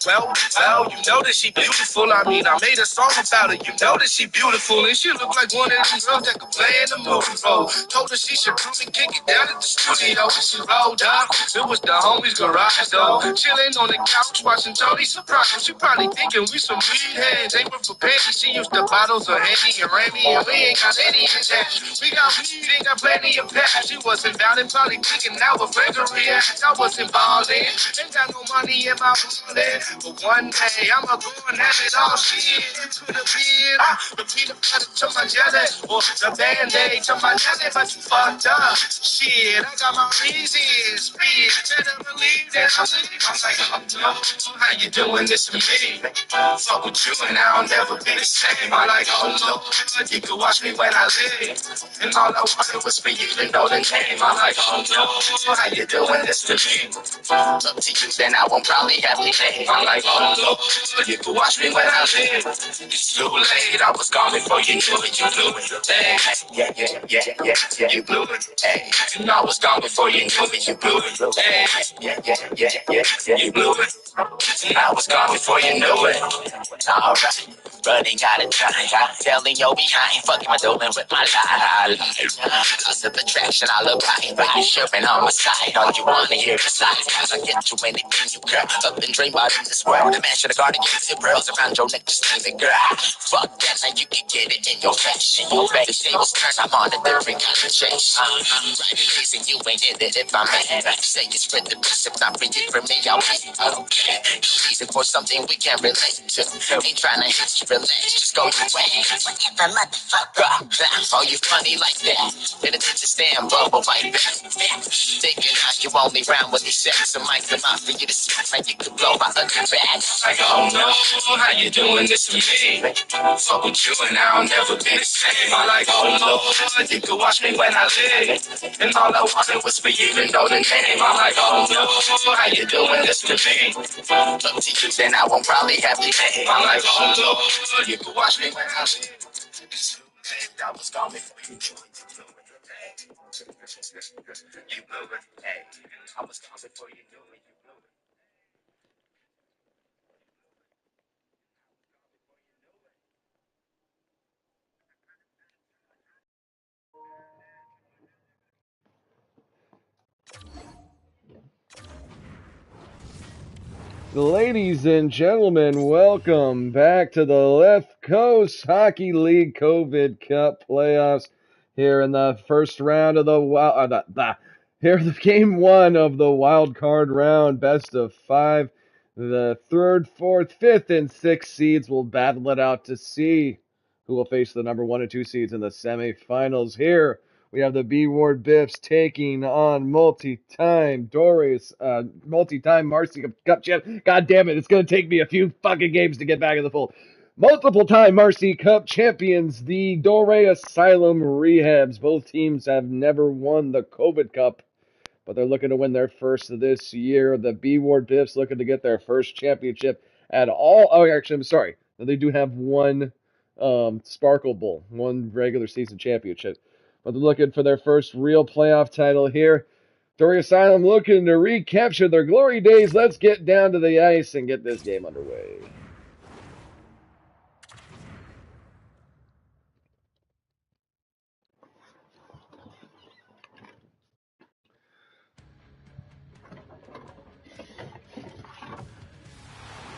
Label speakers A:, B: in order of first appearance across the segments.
A: Well, you know that she beautiful. I mean, I made a song about her. You know that she beautiful, and she look like one of them girls that could play in the movie role. Told her she should come and kick it down at the studio. And she rolled up. It was the homies' garage, though. Chilling on the couch, watching Tony Soprano. She probably thinking we some weed heads. Ain't for penny. She used the bottles of Henny and Remy, and we ain't got any in that. We got weed, ain't got plenty of past. She wasn't bound and probably thinking now a flagrant act. I wasn't ballin'. Ain't got no money in my wallet. But one day I'ma go and have it all. Shit, it could have been the peanut butter to my jelly, or the Band-Aid to my jelly, but you fucked up. Shit, I got my reasons. Better believe that I'm like, oh no, how you doing this to me? Fuck with you and I'll never be the same. I'm like, oh no, you can watch me when I live. And all I wanted was for you to know the name. I'm like, oh no, how you doing this to me? Up to you, then I won't probably have to name. I'm like, oh no, you can watch me when I live. It's too late, I was gone before you knew it, you blew it. Hey, yeah, you blew it. Hey, and I was gone before you knew it, you blew it. Hey, yeah, you blew it. And I was gone before you knew it. Alright, running out of time, telling your behind, fucking my doing with my life. Lost of attraction, I'll abide by, sharing on my side. All you wanna hear is lies, cause I get you anything you girl. Up and dream about in this world, the man should have guarded you. Two pearls around your neck, just leave it, girl. Fuck that, now you can get it in your face. The tables turn, I'm on a different kind of chase. Right, reason you ain't in it if I'm in it. Say it's for the best, if not for you, for me, I'll be okay. Reason for something we can relate to. Ain't trying to hit you, relax, just go your way. Whatever, motherfucker. Oh, you funny like that. Didn't stand, bubble like that. Thinking how you only round with these sex, so might come out for you to see like you could blow my other bag. Like, oh no, how you doing this to me? Fuck with you and I'll never be the same. I'm like, oh no, you could watch me when I live. And all I wanted was for you to know the name. I'm like, oh no, how you doing this to me? Up to you, then I won't probably have to name. I'm like, oh no, you could watch me when I live. I was gone before you knew it. You blew it, hey. I was gone before you knew it. You blew it.
B: Ladies and gentlemen, welcome back to the Left Coast Hockey League COVID Cup playoffs. Here in the first round of the game one of the wild card round, best of five. The third, fourth, fifth, and sixth seeds will battle it out to see who will face the number 1 and 2 seeds in the semifinals. Here we have the B Ward Biffs taking on multi-time Marcy Cup champ. God damn it, it's going to take me a few fucking games to get back in the fold. Multiple-time Marcy Cup champions, the Dorea Asylum Re-Habs. Both teams have never won the COVID Cup, but they're looking to win their first this year. The B Ward Biffs looking to get their first championship at all. Oh, actually, I'm sorry. They do have one Sparkle Bowl, one regular season championship. But they're looking for their first real playoff title here. Dorea Asylum looking to recapture their glory days. Let's get down to the ice and get this game underway.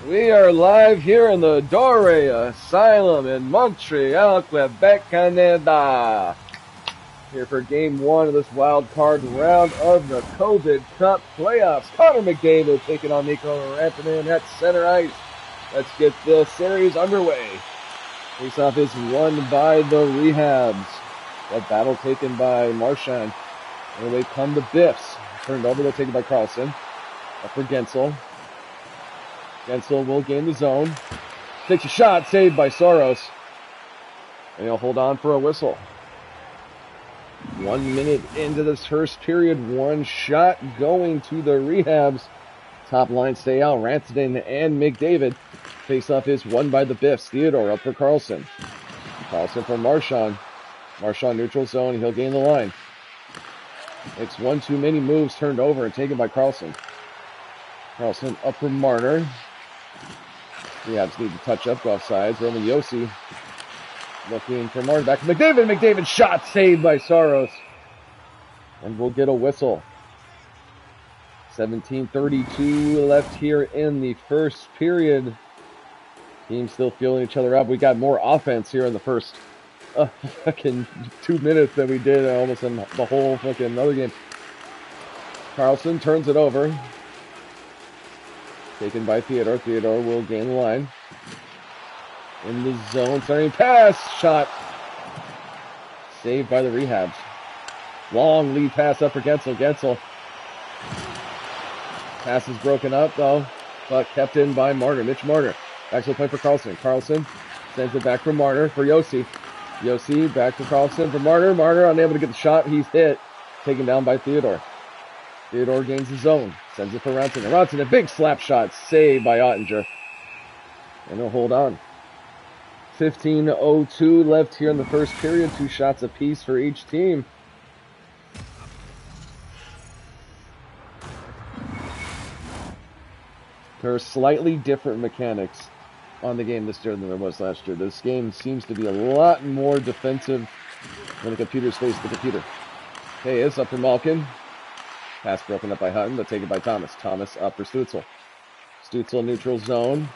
B: We are live here in the Dorea Asylum in Montreal, Quebec, Canada. Here for game one of this wild card round of the COVID Cup playoffs. Connor McDavid taking on Nico Rantanen at center ice. Let's get the series underway. Faceoff is won by the Re-Habs. That battle taken by Marchand. And they come to Biffs. Turned over, they're taken by Carlson. Up for Gensel. Gensel will gain the zone. Takes a shot, saved by Soros. And he'll hold on for a whistle. 1 minute into this first period, one shot going to the Re-Habs. Top line stay out, Rantanen and McDavid. Face-off is won by the Biffs. Theodore up for Carlson. Carlson for Marchand. Marchand neutral zone. He'll gain the line. Makes one too many moves, turned over and taken by Carlson. Carlson up for Marner. Re-Habs need to touch up, go offsides. Roman Yossi looking for Marner. Back to McDavid. McDavid shot saved by Saros. And we'll get a whistle. 17:32 left here in the first period. Teams still feeling each other up. We got more offense here in the first fucking 2 minutes than we did almost in the whole fucking other game. Carlson turns it over. Taken by Theodore. Theodore will gain the line. In the zone. Starting pass. Shot. Saved by the Re-Habs. Long lead pass up for Gensel. Gensel. Pass is broken up though, but kept in by Marner. Mitch Marner. Back to the point for Carlson. Carlson sends it back for Marner for Yossi. Yossi back to Carlson for Marner. Marner unable to get the shot. He's hit. Taken down by Theodore. Theodore gains the zone. Sends it for Ronson. And Ronson, a big slap shot. Saved by Ottinger. And he'll hold on. 15:02 left here in the first period. 2 shots apiece for each team. There are slightly different mechanics on the game this year than there was last year. This game seems to be a lot more defensive when the computer's faced the computer. Okay, it's up for Malkin. Pass broken up by Hutton, but taken by Thomas. Thomas up for Stutzel. Stutzel neutral zone.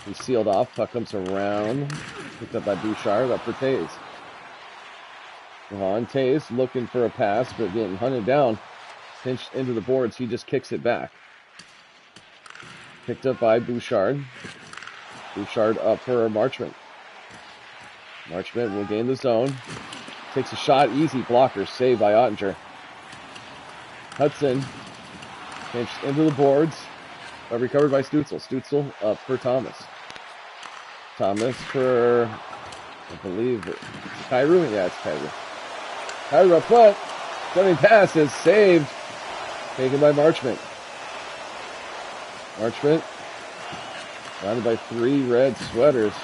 B: He's sealed off. Puck comes around. Picked up by Bouchard. Up for Taze. On Taze looking for a pass, but getting hunted down. Pinched into the boards. He just kicks it back. Picked up by Bouchard. Bouchard up for Marchment. Marchment will gain the zone. Takes a shot. Easy blocker. Saved by Ottinger. Hudson. Pinched into the boards. But recovered by Stutzel. Stutzel up for Thomas. Thomas for, I believe, it's Kyrou. Yeah, it's Kyrou. Kyrou up front. Sending pass is saved. Taken by Marchment. Marchment, surrounded by 3 red sweaters.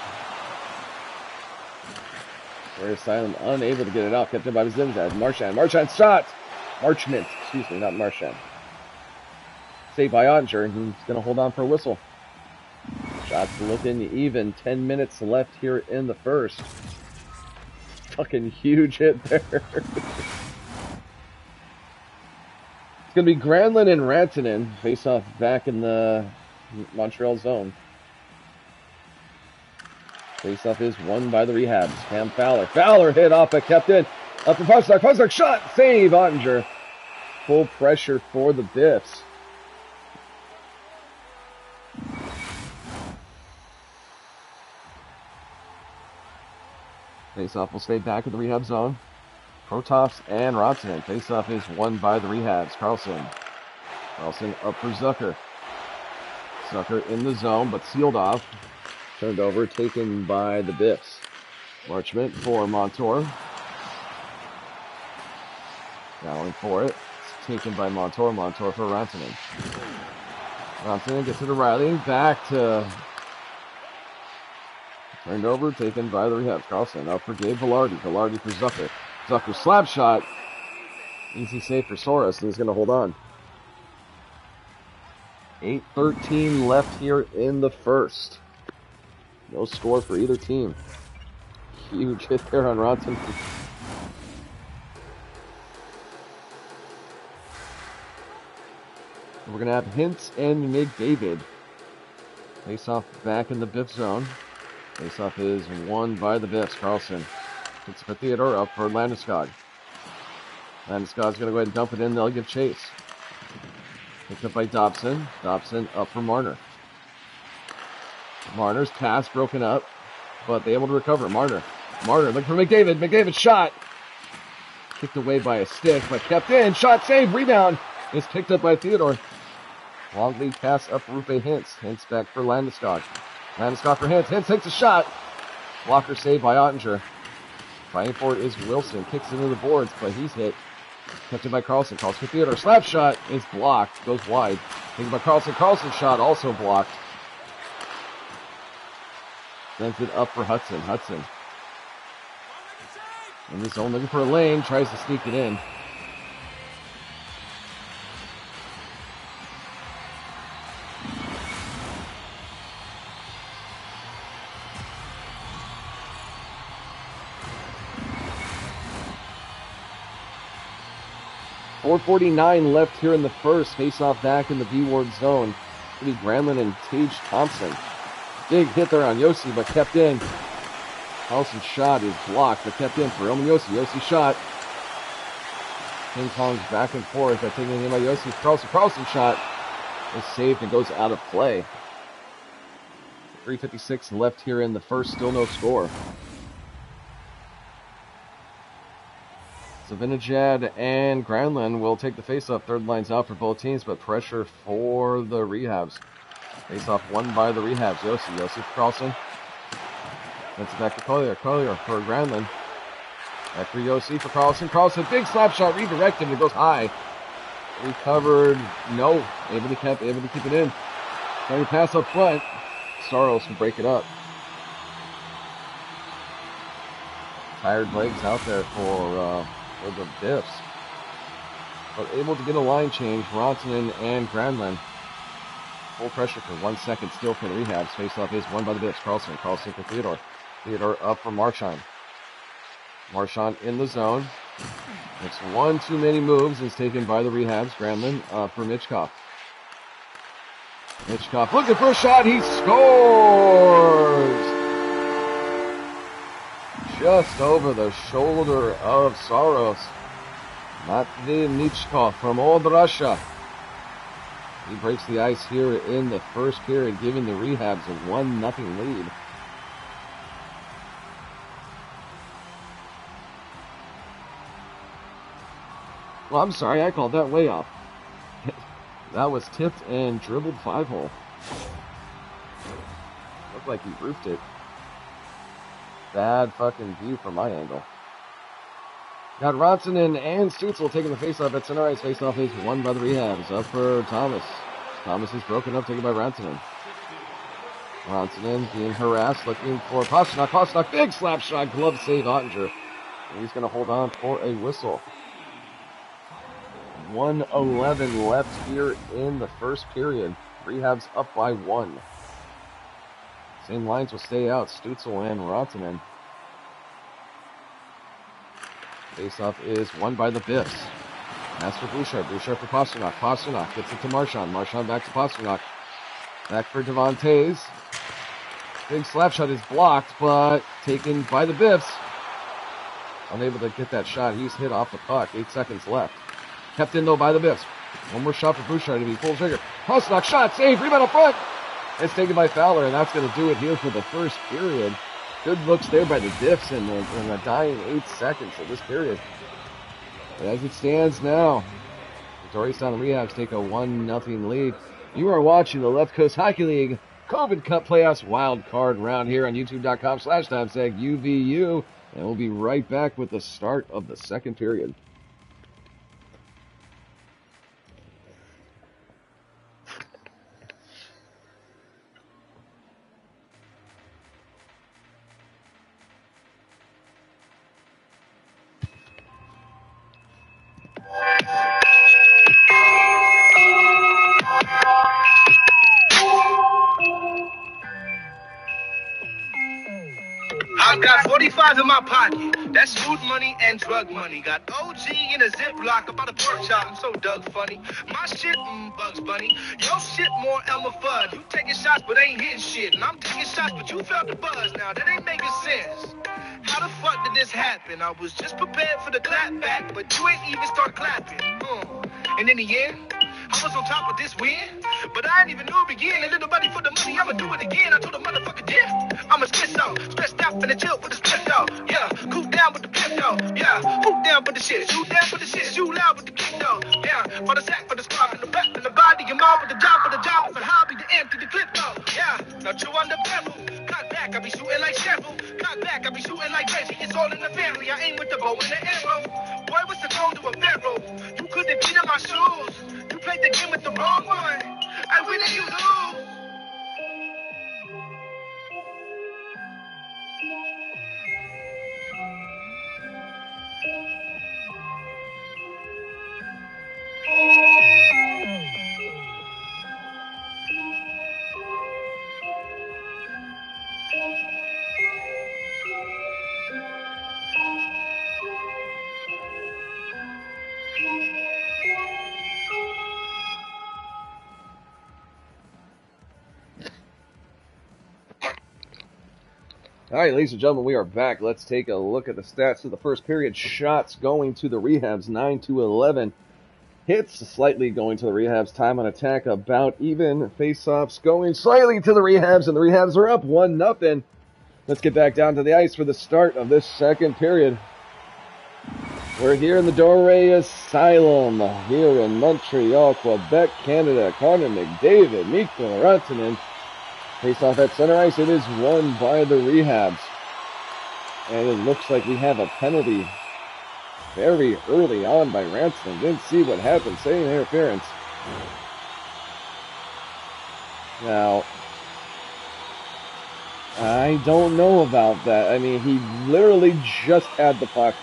B: Where Asylum unable to get it out, kept in by Zimzad. Marchand shot! Marchment, excuse me, not Marchand. Saved by Ottinger, and he's going to hold on for a whistle. Shots looking even. 10 minutes left here in the first. Fucking huge hit there. It's going to be Granlund and Rantanen face off back in the Montreal zone. Face off is won by the Re-Habs. Cam Fowler. Fowler hit off but kept in. Up for Puckstock. Puckstock shot. Save Ottinger. Full pressure for the Biffs. Face off will stay back in the Rehab zone. Protoss and Rantanen. Face-off is won by the Re-Habs. Carlson. Carlson up for Zucker. Zucker in the zone, but sealed off. Turned over, taken by the Biffs. Marchment for Montour. Going for it. It's taken by Montour. Montour for Rantanen. Rantanen gets it to Riley. Back to... Turned over, taken by the Re-Habs. Carlson up for Gabe Velarde. Velarde for Zucker. Zucker slap shot. Easy save for Soros, and he's going to hold on. 8:13 left here in the first. No score for either team. Huge hit there on Ronson. We're going to have Hintz and McDavid. Face-off back in the Biff zone. Face-off is won by the Biffs. Carlson. It's for Theodore, up for Landeskog. Landeskog's going to go ahead and dump it in. They'll give chase. Picked up by Dobson. Dobson up for Marner. Marner's pass broken up, but they able to recover. Marner looking for McDavid. McDavid shot. Kicked away by a stick, but kept in. Shot saved. Rebound is picked up by Theodore. Long lead pass up for Rupe Hintz. Hintz back for Landeskog. Landeskog for Hintz. Hintz takes a shot. Blocker saved by Ottinger. Fighting for it is Wilson. Kicks into the boards, but he's hit. Kept in by Carlson. Carlson for Theodore. Slap shot is blocked. Goes wide. Taken by Carlson. Carlson's shot also blocked. Sends it up for Hudson. Hudson. In the zone, looking for a lane, tries to sneak it in. .449 left here in the first. Face-off back in the B-Ward zone. It'll be Granlund and Tage Thompson. Big hit there on Yossi, but kept in. Carlson's shot is blocked, but kept in for Roman Yossi. Yossi shot. Ping pongs back and forth. That taken in by Yossi. Carlson shot is saved and goes out of play. 3:56 left here in the first. Still no score. Vinajad and Granlund will take the face-off. Third line's out for both teams, but pressure for the Re-Habs. Face-off won by the Re-Habs. Yossi for Carlson. Sends it back to Collier. Collier for Granlund. Back for Yossi for Carlson. Carlson, big slap shot, redirected. It goes high. Recovered. No. Able to keep it in. Trying to pass up front. Saros can break it up. Tired legs out there for the Biffs. But able to get a line change. Rantanen and Granlund. Full pressure for 1 second still for the Re-Habs. Face-off is won by the Biffs. Carlson for Theodore. Theodore up for Marchand. Marchand in the zone. Makes one too many moves. Is taken by the Re-Habs. Granlund for Mitchkov. Mitchkov looking for a shot. He scores! Just over the shoulder of Saros. Matvey Mitchkov from Old Russia. He breaks the ice here in the first period, giving the Re-Habs a 1-0 lead. Well, I'm sorry, I called that way off. That was tipped and dribbled 5-hole. Looked like he roofed it. Bad fucking view from my angle. Got Rantanen and Stützle taking the face-off at center ice. Face-off is won by the Re-Habs. Up for Thomas. Thomas is broken up, taken by Rantanen. Rantanen being harassed, looking for Pastrnak. Pastrnak, big slap shot, glove save, Ottinger. And he's going to hold on for a whistle. 1:11 left here in the first period. Re-Habs up by 1. Same lines will stay out. Stützle and Rantanen. Face-off is won by the Biffs. Pass for Bouchard. Bouchard for Pastrnak. Pastrnak gets it to Marchand. Marchand back to Pastrnak. Back for Devontae's. Big slap shot is blocked, but taken by the Biffs. Unable to get that shot. He's hit off the puck. 8 seconds left. Kept in, though, by the Biffs. One more shot for Bouchard to be full trigger. Pastrnak shot. Save. Rebound up front. It's taken by Fowler, and that's going to do it here for the first period. Good looks there by the Biffs in the dying 8 seconds of this period. But as it stands now, the Dorea and the Re-Habs take a 1-0 lead. You are watching the Left Coast Hockey League COVID Cup Playoffs Wild Card round here on youtube.com/timesagUVU. And we'll be right back with the start of the second period.
A: I've got 45 in my pocket. That's food money and drug money. Got OG in a Ziploc about a pork chop. I'm so Doug funny. My shit, Bugs Bunny. Your shit more Elmer Fudd. You taking shots but ain't hitting shit. And I'm taking shots but you felt the buzz now. That ain't making sense. How the fuck did this happen? I was just prepared for the clap back, but you ain't even start clapping. And in the end, I was on top of this win, but I ain't even knew it began. A little money for the money, I'ma do it again. I told the motherfucker, yeah, I'ma stress out, stressed out, finna chill with the stress out. Yeah, cool down with the pep though. Yeah, hoop down with the shit, shoot down with the shit, shoot loud with the kick though. Yeah, for the sack, for the squad, for the back, for the body, your mouth, for the job, for the hobby, the empty, the clip though. Yeah, now chew on the pebble. Cut back, I be shooting like Shovel. Cut back, I be shooting like Reggie. It's all in the family. I aim with the bow and the arrow. Boy, what's the code to a barrel? You couldn't beat in my shoes. You played the game with the wrong one. I win and you lose.
B: All right, ladies and gentlemen, we are back. Let's take a look at the stats of the first period. Shots going to the Re-Habs, 9-11. Hits slightly going to the Re-Habs. Time on attack about even. Face-offs going slightly to the Re-Habs, and the Re-Habs are up 1-0. Let's get back down to the ice for the start of this second period. We're here in the Dorea Asylum, here in Montreal, Quebec, Canada. Connor McDavid, Mikko Rantanen. Face-off at center ice. It is won by the Re-Habs. And it looks like we have a penalty very early on by Rantanen. Didn't see what happened. Saying interference. Now, I don't know about that. I mean, he literally just had the puck.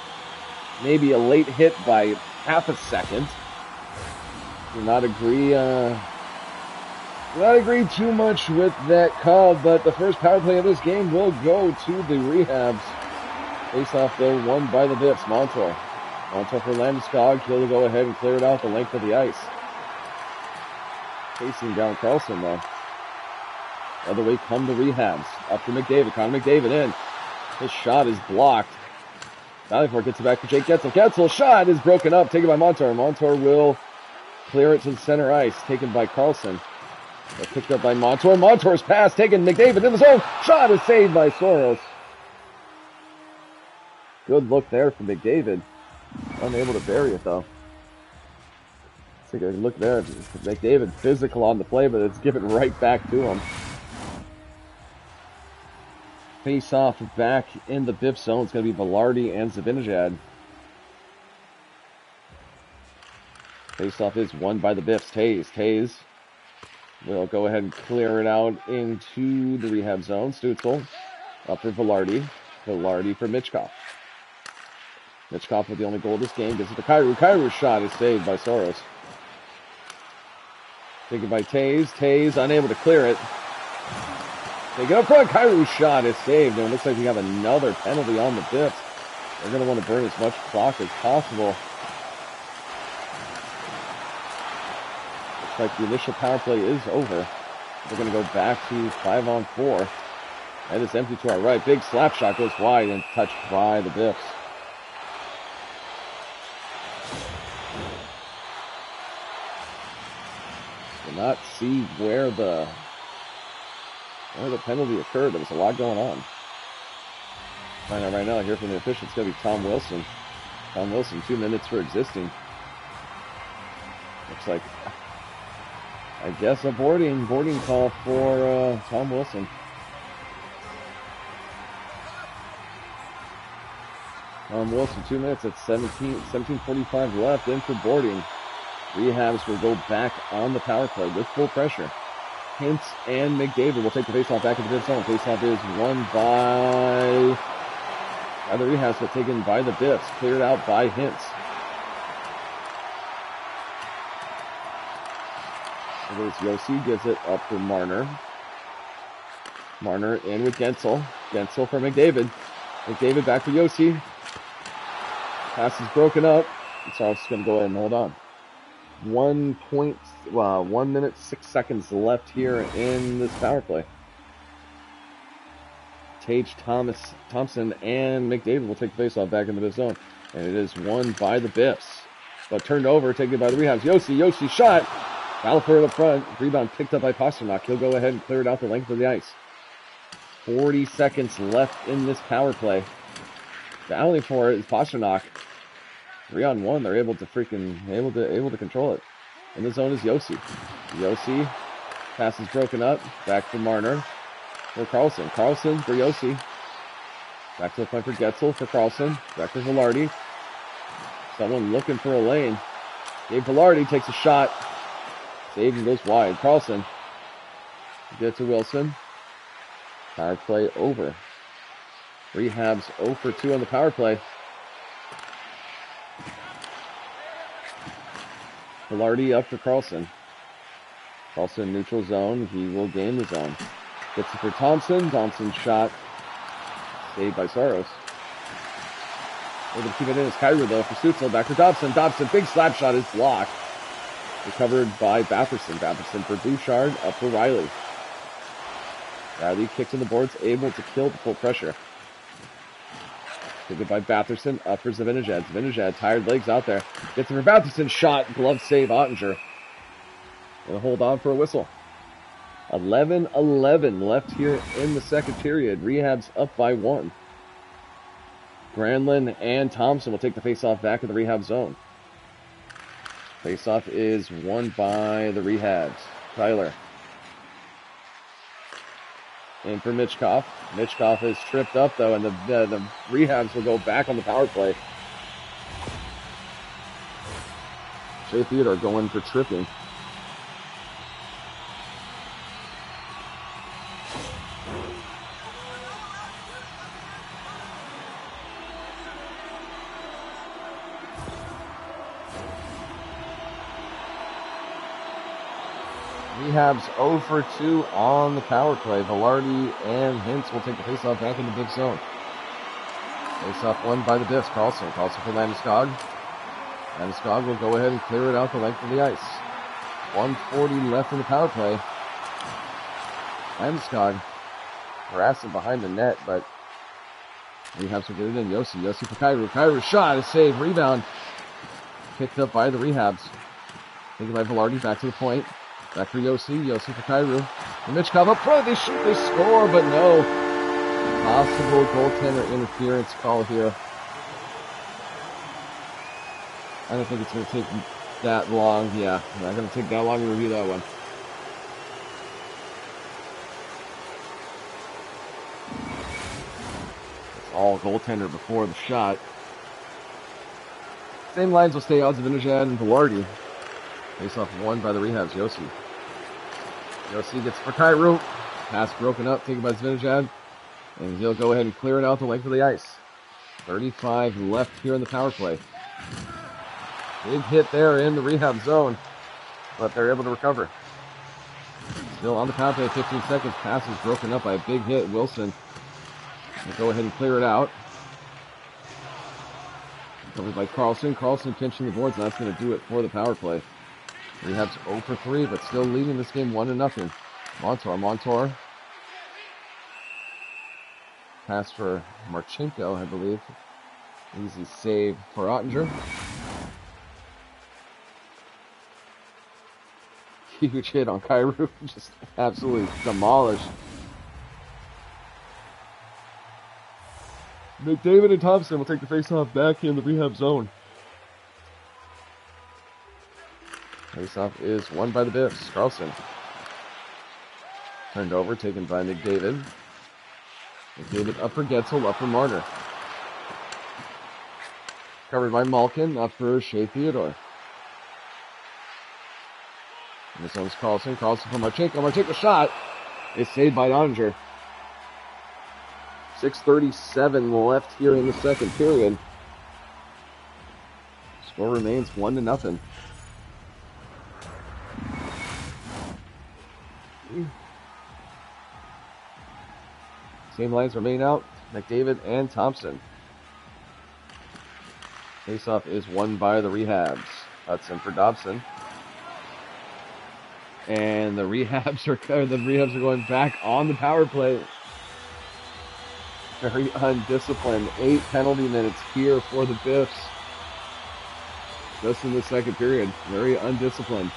B: Maybe a late hit by half a second. Do not agree too much with that call, but the first power play of this game will go to the Re-Habs. Face-off, though, won by the Biffs. Montour for Landeskog. He'll go ahead and clear it out the length of the ice. Chasing down Carlson, though. Other way come the Re-Habs. Up to McDavid. Connor McDavid in. His shot is blocked. Valleyford gets it back to Jake Getzel. Getzel's shot is broken up, taken by Montour. Montour will clear it to the center ice, taken by Carlson. Picked up by Montour. Montour's pass taken. McDavid in the zone. Shot is saved by Soros. Good look there for McDavid. Unable to bury it, though. Take a look there. McDavid physical on the play, but it's given right back to him. Face off back in the Biff zone. It's going to be Velarde and Zibanejad. Face off is won by the Biffs. Tays will go ahead and clear it out into the Rehab zone. Stützle up for Velarde. Velarde for Michkov. Michkov with the only goal of this game. Gives it to Kyrou. Kyrou's shot is saved by Soros. Taken by Tays unable to clear it. They get up front. Kyrou's shot is saved. And it looks like we have another penalty on the Biffs. They're going to want to burn as much clock as possible. Looks like the initial power play is over. We're going to go back to 5-on-4. And it's empty to our right. Big slap shot goes wide and touched by the Biffs. Not see where the penalty occurred. There was a lot going on. Find out right now. Here from the official, it's going to be Tom Wilson. Tom Wilson, 2 minutes for existing. Looks like, I guess, a boarding call for Tom Wilson. Tom Wilson, 2 minutes at 17:45 left in for boarding. Rehabs will go back on the power play with full pressure. Hintz and McDavid will take the faceoff back into the zone. Faceoff is won by the Rehabs, but taken by the Biffs. Cleared out by Hintz. Yossi gives it up for Marner. Marner in with Gensel. Gensel for McDavid. McDavid back for Yossi. Pass is broken up. So it's going to go ahead and hold on. 1 minute, 6 seconds left here in this power play. Thompson and McDavid will take the faceoff back into the zone. And it is won by the Biffs. But turned over, taken by the Rehabs. Yossi shot. Valleyford up front. Rebound picked up by Pasternak. He'll go ahead and clear it out the length of the ice. 40 seconds left in this power play. Valleyford is Pasternak. 3-on-1, they're able to control it. In the zone is Yossi. Yossi, pass is broken up. Back for Marner. For Carlson. Carlson for Yossi. Back to the point for Getzel for Carlson. Back to Velarde. Someone looking for a lane. Gabe Velarde takes a shot. Save and goes wide. Carlson. Get to Wilson. Power play over. Rehabs 0 for 2 on the power play. Velarde up for Carlson. Carlson neutral zone. He will gain the zone. Gets it for Thompson. Thompson's shot saved by Soros. Able to keep it in as Kyrou, though, for Stützle. Back for Dobson. Dobson, big slap shot is blocked. Recovered by Batherson. Batherson for Bouchard. Up for Riley. Riley kicks in the boards, able to kill the full pressure. Taken by Batherson, up for Zibanejad. Zibanejad, tired legs out there. Gets it for Batherson, shot, glove save, Ottinger. Gonna hold on for a whistle. 11-11 left here in the second period. Re-Habs up by 1. Granlund and Thompson will take the face-off back in the Re-Hab zone. Face-off is won by the Re-Habs. Tyler. In for Mitchkoff. Mitchkoff is tripped up, though, and the Re-Habs will go back on the power play. Shea Theodore going for tripping. Rehab's 0 for 2 on the power play. Velarde and Hintz will take the faceoff back in the Biff zone. Faceoff won by the Biffs. Carlson for Landeskog. Landeskog will go ahead and clear it out the length of the ice. 1:40 left in the power play. Landeskog harassing behind the net, but Rehabs will get it in. Yossi for Kyrou. Kyrou shot, a save, rebound. Picked up by the Rehabs. Taken by Velarde, back to the point. Back for Yossi for Kyrou. And Mitchkov up front, they shoot, they score, but no. Possible goaltender interference call here. I don't think it's going to take that long. Yeah, not going to take that long to review that one. It's all goaltender before the shot. Same lines will stay on Zibanejad and Velarde. Face-off won by the Rehabs, Yossi. Yossi gets for Kyrou. Pass broken up, taken by Zibanejad. And he'll go ahead and clear it out the length of the ice. 35 left here in the power play. Big hit there in the Rehab zone, but they're able to recover. Still on the power play, 15 seconds. Pass is broken up by a big hit. Wilson will go ahead and clear it out. Covered by Carlson. Carlson pinching the boards, and that's going to do it for the power play. Rehab's 0 for 3, but still leading this game 1-0. Montour. Pass for Marchenko, I believe. Easy save for Ottinger. Huge hit on Kyrou. Just absolutely demolished. McDavid and Thompson will take the faceoff back in the Rehab zone. Faceoff is won by the Biffs. Carlson. Turned over, taken by McDavid. McDavid up for Getzel, up for Marner. Covered by Malkin, up for Shea Theodore. And this one's Carlson. Carlson for Marchenko. Marchenko shot is saved by Ottinger. 6:37 left here in the second period. Score remains 1-0. Same lines remain out. McDavid and Thompson. Faceoff is won by the Rehabs. Hudson for Dobson. And the Rehabs are going back on the power play. Very undisciplined. 8 penalty minutes here for the Biffs. Just in the second period. Very undisciplined.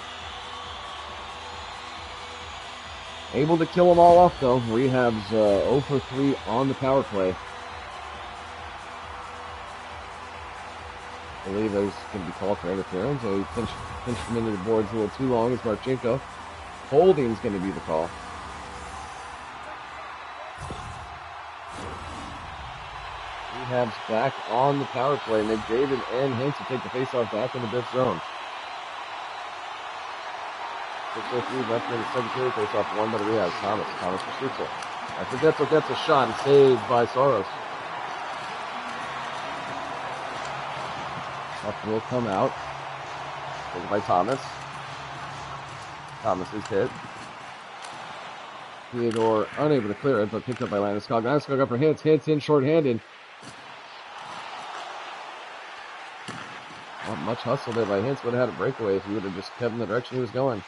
B: Able to kill them all off, though. Rehab's 0 for 3 on the power play. I believe there's going to be called for interference. So he pinched him into the boards a little too long as Marchenko. Holding's going to be the call. Rehab's back on the power play. McDavid and Hintz will take the faceoff back in the Biff zone. 6:03 left in the second period. Faceoff won by the Rehabs. Thomas for Stutzel. After Getzel gets a shot and saved by Soros. Puck will come out. Taken by Thomas. Thomas is hit. Theodore unable to clear it, but picked up by Landeskog. Landeskog up for Hintz. Hintz in short-handed. Not much hustle there by Hintz. Would have had a breakaway if he would have just kept in the direction he was going.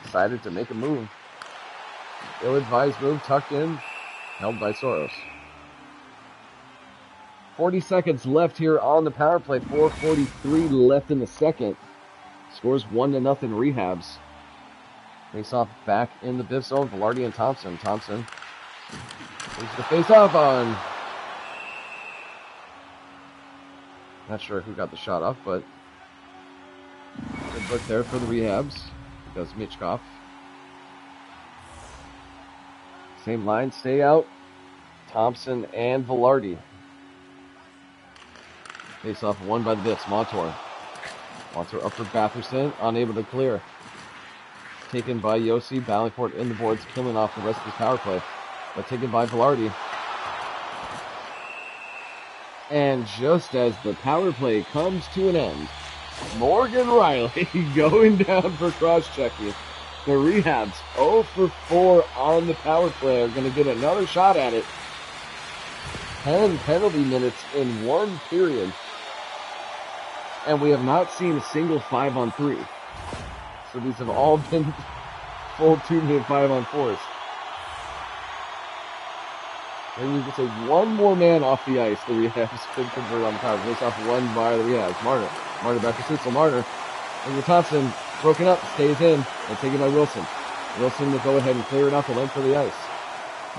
B: Decided to make a move. Ill-advised move, tucked in, held by Soros. 40 seconds left here on the power play. 4:43 left in the second. Scores 1-0 Re-Habs. Face off back in the Biff zone. Velarde and Thompson. Thompson takes the face off on. Not sure who got the shot off, but good look there for the Re-Habs. Because Michkov. Same line, stay out. Thompson and Velarde. Face off won by the Biffs. Montour. Montour up for Batherson, unable to clear. Taken by Yossi. Ballyport in the boards, killing off the rest of his power play. But taken by Velarde. And just as the power play comes to an end, Morgan Riley going down for cross-checking. The Re-Habs 0 for 4 on the power play are going to get another shot at it. 10 penalty minutes in one period. And we have not seen a single 5-on-3. So these have all been full 2-minute 5-on-4s. And you can say one more man off the ice. The Re-Habs could convert on the power. Face off one by the Re-Habs. Marner back to Sitzel. Marner. And Thompson broken up, stays in, and taken by Wilson. Wilson will go ahead and clear it off the length of the ice.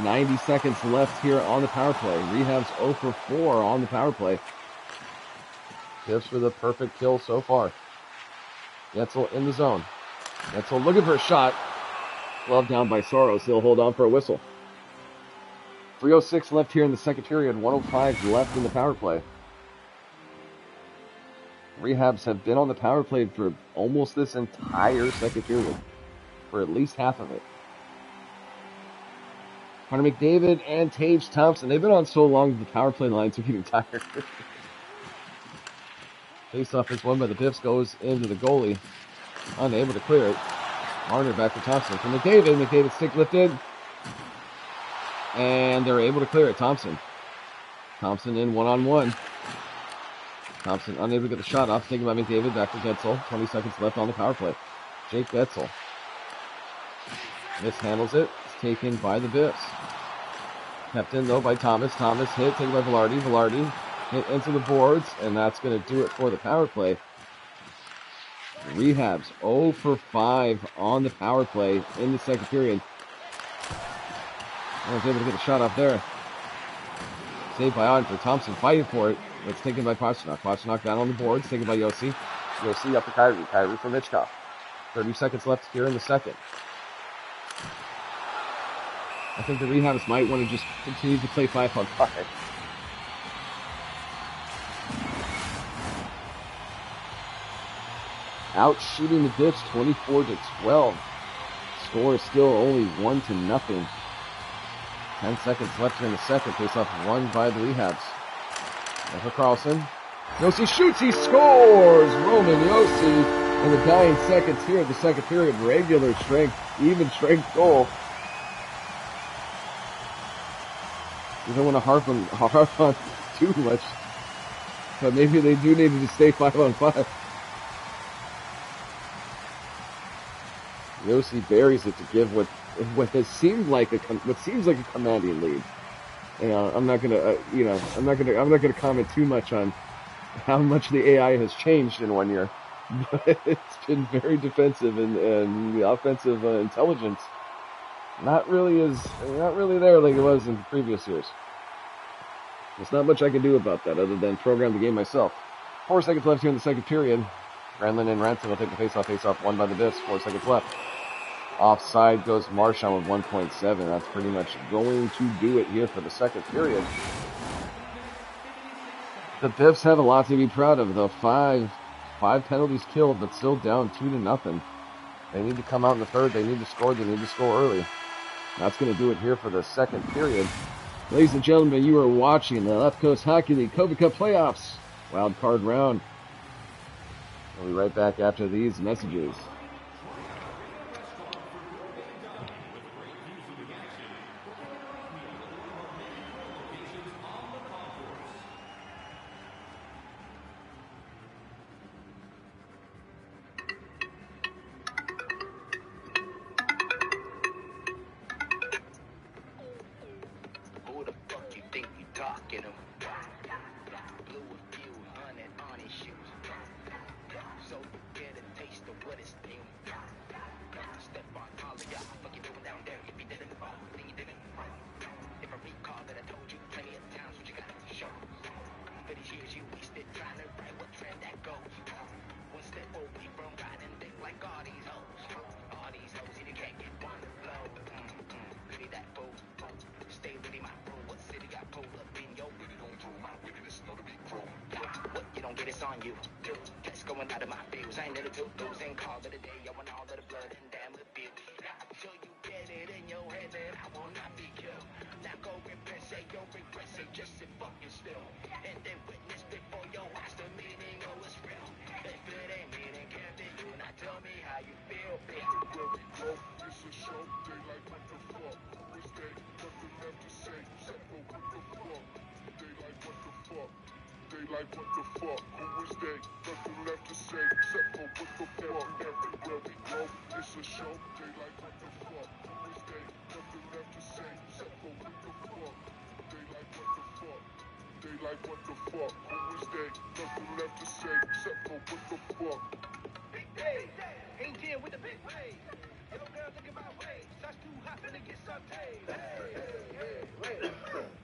B: 90 seconds left here on the power play. Re-Habs 0 for 4 on the power play. Biffs with a perfect kill so far. Getzel in the zone. Getzel looking for a shot. Glove down by Soros. He'll hold on for a whistle. 3:06 left here in the second period. 1:05 left in the power play. Re-Habs have been on the power play for almost this entire second period. For at least half of it. Connor McDavid and Tage Thompson. They've been on so long the power play lines are getting tired. Face-off is won by the Biffs. Goes into the goalie. Unable to clear it. Marner back to Thompson. From McDavid. McDavid stick lifted. And they're able to clear it. Thompson. Thompson in one-on-one. Thompson unable to get the shot off. Taken by McDavid. Back to Getzel. 20 seconds left on the power play. Jake Getzel. Mishandles it. It's taken by the Biffs. Kept in though by Thomas. Thomas hit. Taken by Velarde. Velarde hit into the boards. And that's going to do it for the power play. Re-Habs 0 for 5 on the power play in the second period. I was able to get a shot off there. Saved by Andre. Thompson fighting for it. It's taken by Pasternak. Pasternak down on the boards. Taken by Yossi. Yossi up to Kyrie. Kyrie for Michkov. 30 seconds left here in the second. I think the Re-Habs might want to just continue to play 5-on-5. Out shooting the Biffs 24-12. Score is still only 1-0. 10 seconds left here in the second. Face-off won by the Re-Habs. For Carlson. Yossi shoots. He scores! Roman Yossi in the dying seconds here of the second period. Regular strength, even strength goal. You don't want to harp on too much. But maybe they do need to stay 5-on-5. Yossi buries it to give what seems like a commanding lead. You know, I'm not gonna comment too much on how much the AI has changed in 1 year, but it's been very defensive and the offensive intelligence not really there like it was in previous years. There's not much I can do about that other than program the game myself. 4 seconds left here in the second period. Granlund and Ransom will take the face-off won by the Biffs. 4 seconds left. Offside goes Marchand with 1.7. That's pretty much going to do it here for the second period. The Biffs have a lot to be proud of, though. Five penalties killed, but still down 2-0. They need to come out in the third. They need to score. They need to score early. That's going to do it here for the second period. Ladies and gentlemen, you are watching the Left Coast Hockey League COVID Cup Playoffs Wild Card Round. We'll be right back after these messages.
A: what's on you. It's going out of my views. I ain't never do losing. Call it a day. I want all of the blood and damn the beauty. Until you get it in your head that I will not be killed. Now go repress, say your regrets, say just sit fucking still. And then witness before your eyes the meaning of what's real. If it ain't meaning, can't be you. Now tell me how you feel.
C: Where we go, it's a show. They like what the fuck? Who is they? Nothing left to say. Except for what the fuck? They like what the fuck? They like what the fuck? Who is they? Nothing left to say. Except for what the fuck? Everywhere we go, it's a show. They like what the fuck? Who is they? Nothing left to say. Except for what the fuck? They like what the fuck? They like what the fuck? Who is they? Nothing left to say. Except for what the fuck?
A: Big day, ain't here with the big waves. Yo, girl, look at my waves. That's too hot, finna get sauteed. Hey.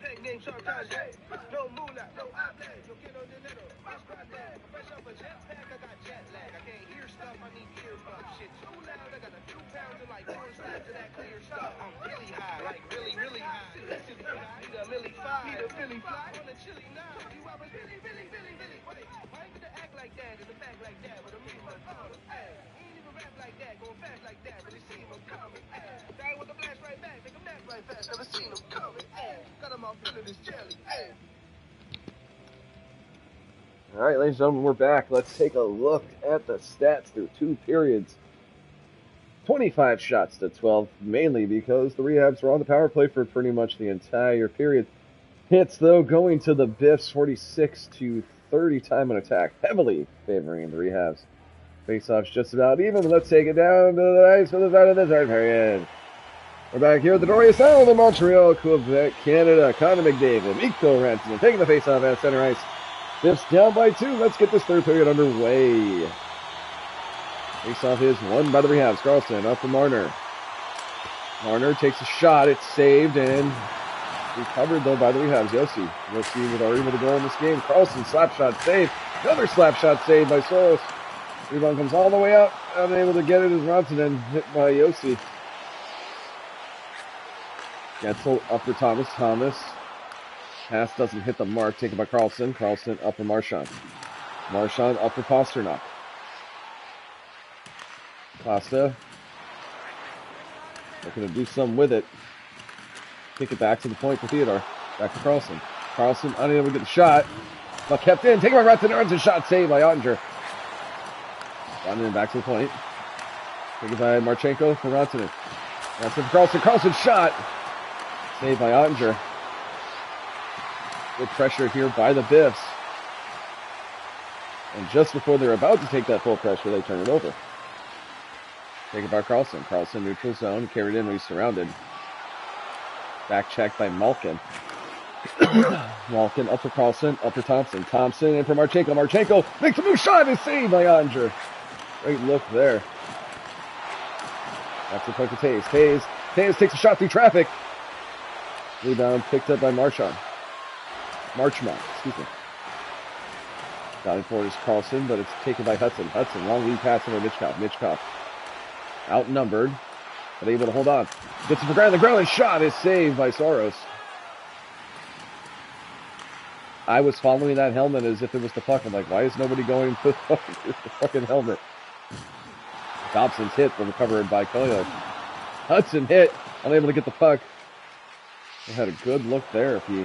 A: Big name Chantage. No moolah, no outlay. Yo, get on the little. What's my name? Fresh off a jetpack, I got jet lag. I can't hear stuff, I need earbuds. Shit too loud, I got a few pounds of like 4 slabs of that clear stuff. I'm really high, like really, really high. Listen, need a milli five. Need a Philly fly on a chili now. You hours, really, really, really, really. Wait, why ain't gonna act like that in the back like that? But I mean, my phone, hey. Rap like that, going fast like that, but they see him coming. Die with a blast right back, make a nap right fast, never seen him coming. Got him all feeling this jelly.
B: All right, ladies and gentlemen, we're back. Let's take a look at the stats through 2 periods. 25 shots to 12, mainly because the Re-Habs were on the power play for pretty much the entire period. Hits, though, going to the Biffs, 46 to 30 time on attack, heavily favoring the Re-Habs. Face-off's just about even, but let's take it down to the ice for the side of the third period. We're back here at the Dorea, Asylum in Montreal, Quebec, Canada. Connor McDavid, Mikko Rantanen taking the face-off at center ice. Biff's down by 2. Let's get this third period underway. Face-off is won by the Re-Habs. Carlson up for Marner. Marner takes a shot. It's saved and recovered, though, by the Re-Habs. Yossi with already with a goal in this game. Carlson, slap shot save. Another slap shot save by Soros. Rebound comes all the way out. Unable to get it as Rantanen hit by Yossi. Getzel up for Thomas. Pass doesn't hit the mark. Taken by Carlson. Carlson up for Marchand. Marchand up for Pasternak. Pasta. Looking to do something with it. Kick it back to the point for Theodore. Back to Carlson. Carlson unable to get the shot. But kept in. Taken by Rantanen. Shot saved by Ottinger. Rantanen back to the point. Taken by Marchenko for Rantanen. Rantanen for Carlson. Carlson shot. Saved by Ottinger. Good pressure here by the Biffs. And just before they're about to take that full pressure, they turn it over. Taken by Carlson. Carlson neutral zone. Carried in when he's surrounded. Back checked by Malkin. Malkin up for Carlson. Up for Thompson. Thompson in for Marchenko. Marchenko makes a move. Shot is saved by Ottinger. Great look there. That's the point for Taves. Taves takes a shot through traffic. Rebound picked up by Marchand, excuse me. Down forward is Carlson, but it's taken by Hudson. Long lead pass over Mitchkov. Outnumbered, but able to hold on. Gets it for ground. The ground shot is saved by Soros. I was following that helmet as if it was the puck. I'm like, why is nobody going to the fucking helmet? Dobson's hit, but recovered by Koyo. Hudson hit, unable to get the puck. He had a good look there. If he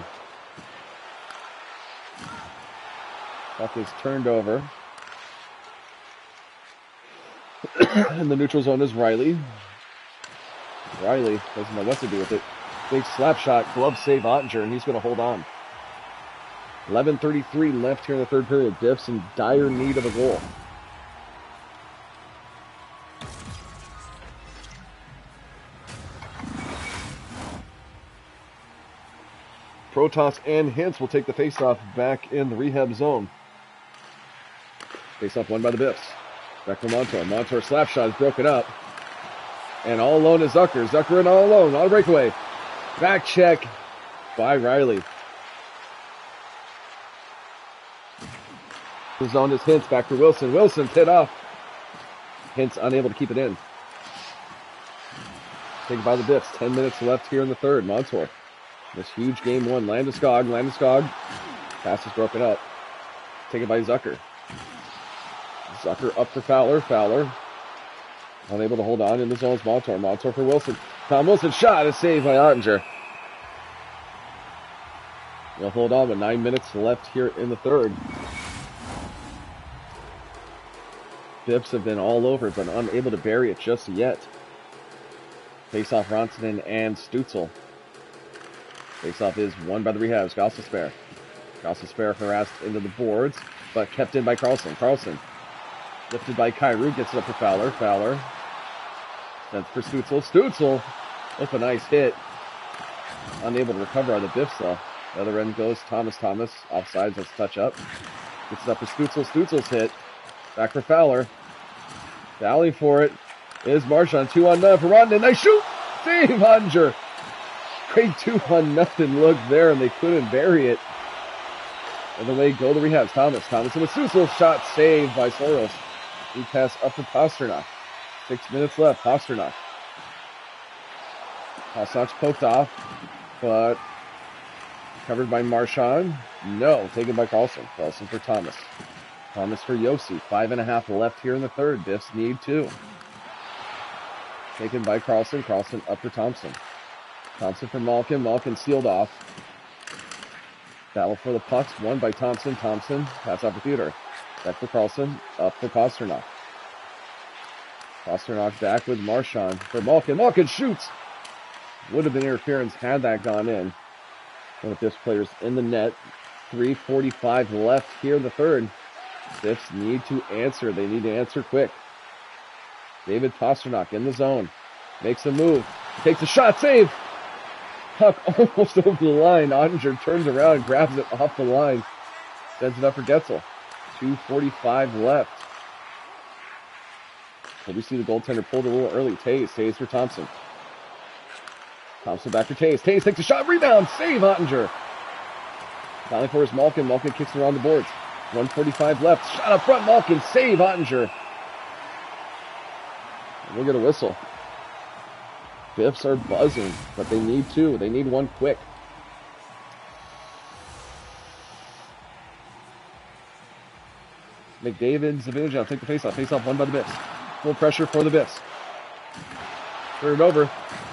B: puck is turned over. In the neutral zone is Riley. Riley doesn't know what to do with it. Big slap shot, glove save Ottinger, and he's going to hold on. 11:33 left here in the third period. Biff's in dire need of a goal. Protoss and Hintz will take the faceoff back in the rehab zone. Faceoff won by the Biffs. Back for Montour. Montour slap shot is broken up. And all alone is Zucker. Zucker in all alone on a breakaway. Back check by Riley. The zone is Hintz. Back for Wilson. Wilson's hit off. Hintz unable to keep it in. Taken by the Biffs. 10 minutes left here in the third. Montour. This huge game one. Landeskog. Pass is broken up. Taken by Zucker. Zucker up for Fowler. Fowler unable to hold on in the zone's Montour. Montour for Wilson. Tom Wilson shot is saved by Ottinger. They'll hold on with 9 minutes left here in the third. Biffs have been all over, but unable to bury it just yet. Face-off Ronson and Stutzel. Face-off is won by the Re-Habs. Gosselsberg. Gosselsberg harassed into the boards, but kept in by Carlson. Carlson lifted by Kyrou. Gets it up for Fowler. Fowler sends for Stutzel. Stutzel with a nice hit. Unable to recover on the Biffs, though. The other end goes Thomas. Thomas offsides. Let's touch up. Gets it up for Stutzel. Stutzel's hit. Back for Fowler. Valley for it is Marchand. 2-on-0 for Rondon. Nice shoot! Save Ottinger. Great 2-on-0 look there, and they couldn't bury it. And away go the Re-Habs. Thomas. Thomas with Stutzel. Shot saved by Soros. He pass up for Pasternak. 6 minutes left. Pasternak. Pasternak's poked off, but covered by Marchand. No, taken by Carlson. Carlson for Thomas. Thomas for Yossi. 5.5 left here in the third. Biffs need 2. Taken by Carlson. Carlson up for Thompson. Thompson for Malkin. Malkin sealed off. Battle for the pucks. Won by Thompson. Thompson. Pass off for Theodore. Back for Carlson. Up for Pasternak. Pasternak back with Marchand for Malkin. Malkin shoots. Would have been interference had that gone in. One of Biff's players in the net. 3:45 left here in the third. Biffs need to answer. They need to answer quick. David Pasternak in the zone. Makes a move. Takes a shot. Save. Puck almost over the line. Ottinger turns around, grabs it off the line. Sends it up for Getzel. 2:45 left. So we see the goaltender pulled a little early. Tays for Thompson. Thompson back for Tays. Tays takes a shot. Rebound. Save Ottinger. Finally for his Malkin. Malkin kicks it around the boards. 1:45 left. Shot up front. Malkin. Save Ottinger. We'll get a whistle. Biffs are buzzing, but they need 2. They need 1 quick. McDavid, Zabinajov take the faceoff. Faceoff won by the Biffs. Full pressure for the Biffs. Turn it over.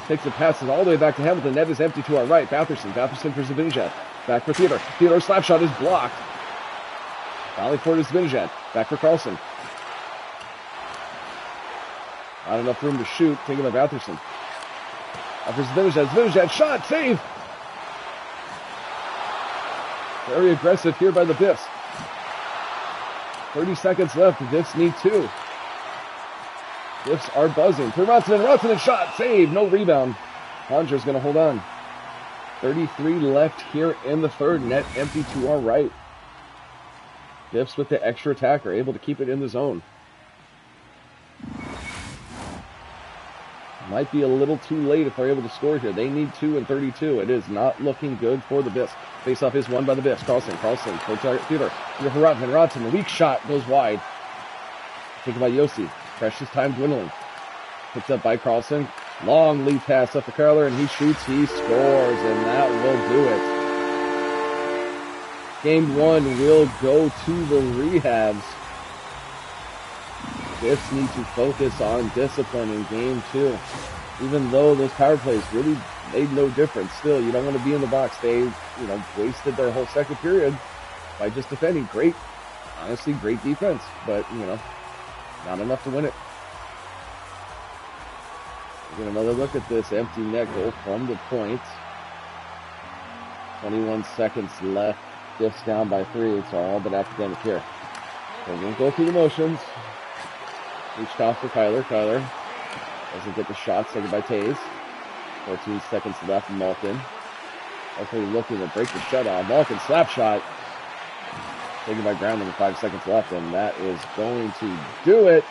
B: Takes the passes all the way back to Hamilton. Net is empty to our right. Batherson. Batherson for Zabinajov. Back for Theodore. Theodore's slap shot is blocked. Valley for Zabinajov. Back for Carlson. Not enough room to shoot. Taken by Batherson. After Zabinajov. Zabinajov shot. Save. Very aggressive here by the Biffs. 30 seconds left. The Biffs need 2. Biffs are buzzing. For Ronson. Ronson shot. Save. No rebound. Ottinger's going to hold on. 33 left here in the third. Net empty to our right. Biffs with the extra attacker. Able to keep it in the zone. Might be a little too late if they're able to score here. They need 2 and 32. It is not looking good for the Biffs. Face-off is won by the Biffs. Carlson for Theodore. Here for Ronson. Ronson, the weak shot goes wide. Taken by Yossi. Precious time dwindling. Picked up by Carlson. Long lead pass up for Carler, and he shoots, he scores, and that will do it. Game 1 will go to the Re-Habs. Biffs need to focus on discipline in Game 2. Even though those power plays really made no difference, still, you don't want to be in the box. They, wasted their whole second period by just defending. Great, honestly, great defense, but, not enough to win it. We'll get another look at this empty net goal from the point. 21 seconds left. Biffs down by 3. It's all but academic here. So we're going to go through the motions. Reached off for Kyler. Kyler doesn't get the shot. Taken by Tays. 14 seconds left. Malkin. Hopefully looking to break the shutout. Malkin slap shot. Taken by Brown with 5 seconds left, and that is going to do it.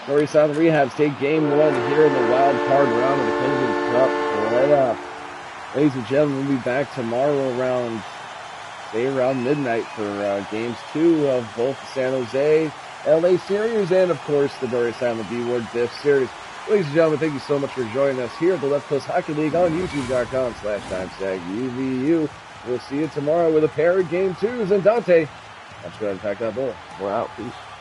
B: Dorea Asylum Re-Habs take Game 1 here in the wild card round of the President's Cup playoff. Ladies and gentlemen, we'll be back tomorrow around midnight for Games 2 of both the San Jose LA series and, of course, the Dorea Asylum B-Ward Biff series. Ladies and gentlemen, thank you so much for joining us here at the Left Coast Hockey League on YouTube.com/UVU. We'll see you tomorrow with a pair of Game 2s. And Dante, Let's go ahead and pack that bull. We're out. Peace.